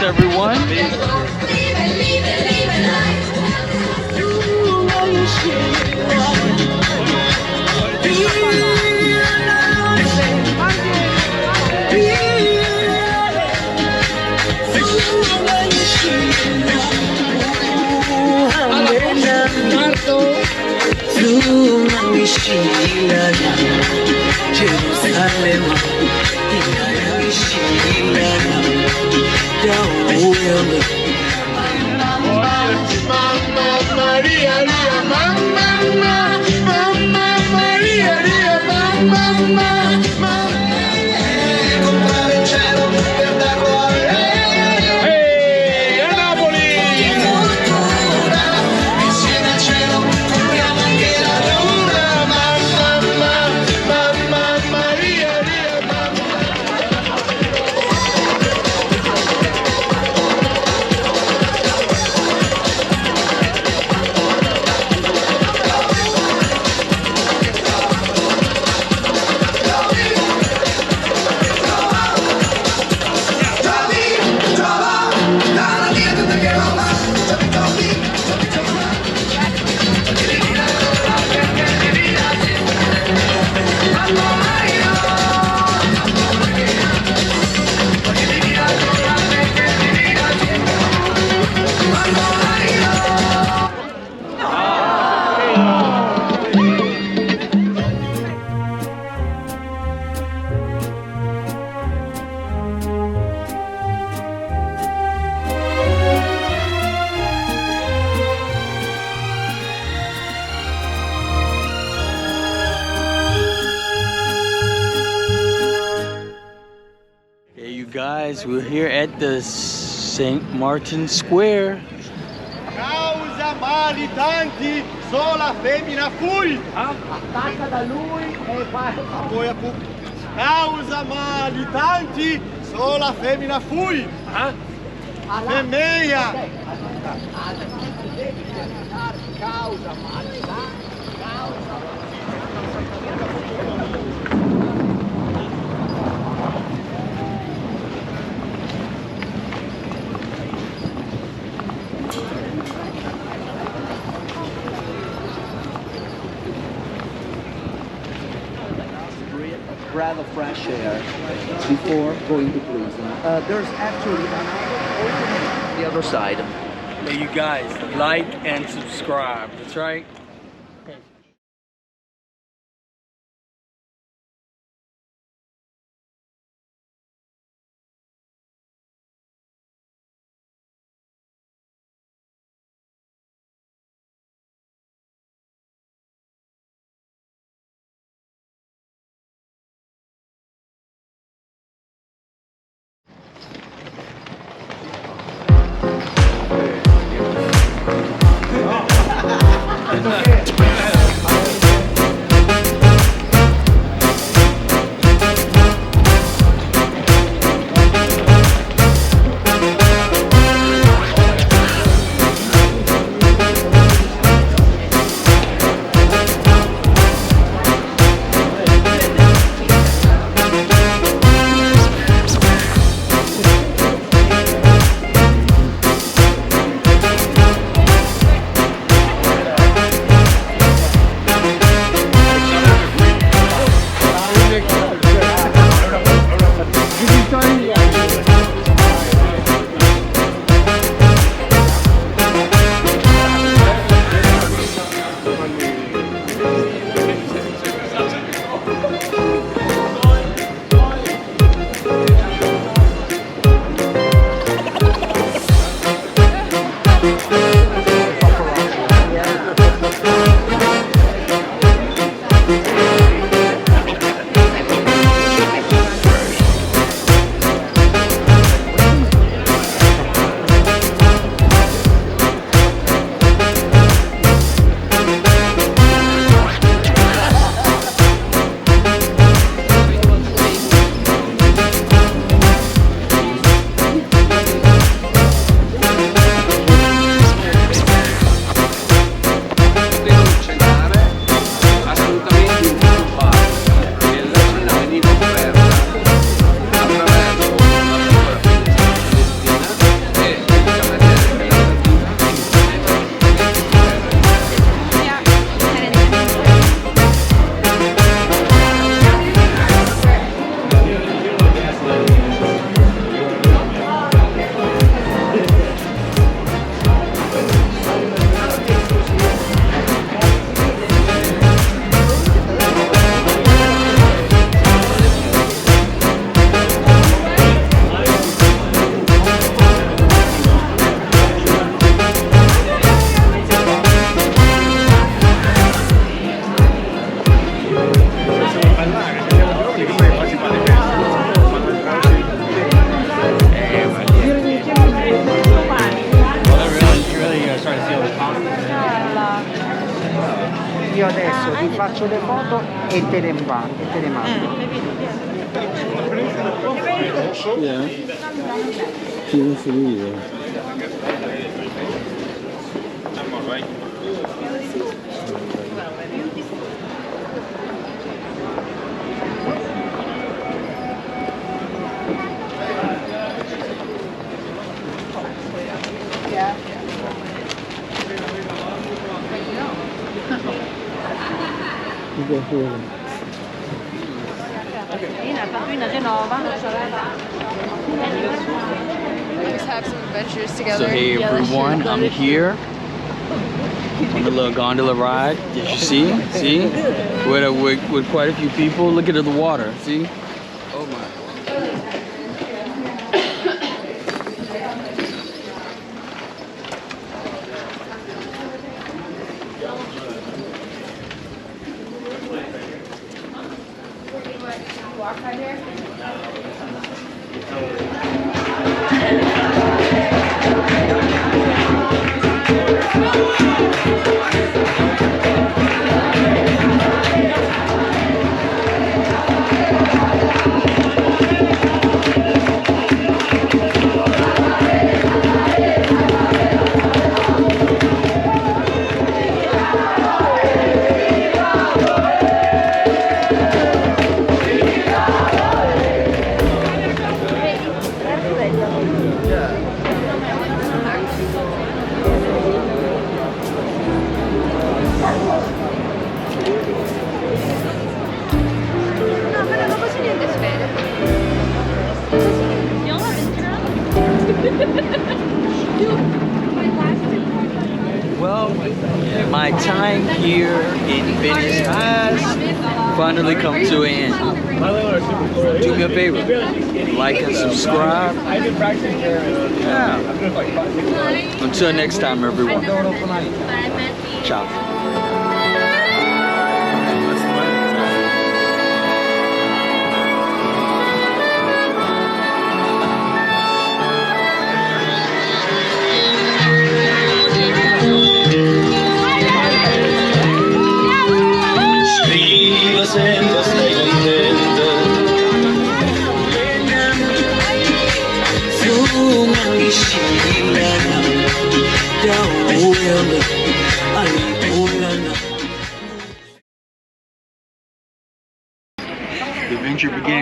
everyone. Guys, we're here at the St. Martin Square. Causa mali tanti, sola femmina fui. Attacca da lui e poi causa mali tanti, sola femmina fui. Femmeia. Causa mali tanti, breath of fresh air before going to prison. There's actually another opening on the other side. Hey, you guys, like and subscribe. That's right. Io adesso ti faccio le foto e te le mando. Yeah. Feel free. Let's have some adventures together. So hey everyone, I'm here on the little gondola ride. Did you see? See? With quite a few people. Look at the water. See? Oh my. Walk right here. Well, my time here in Venice has finally come to an end. Do me a favor, like and subscribe. Yeah. Until next time, everyone. Ciao. Sempre stai contenta. Fumando chilena, da uela, ali pulana. The adventure began.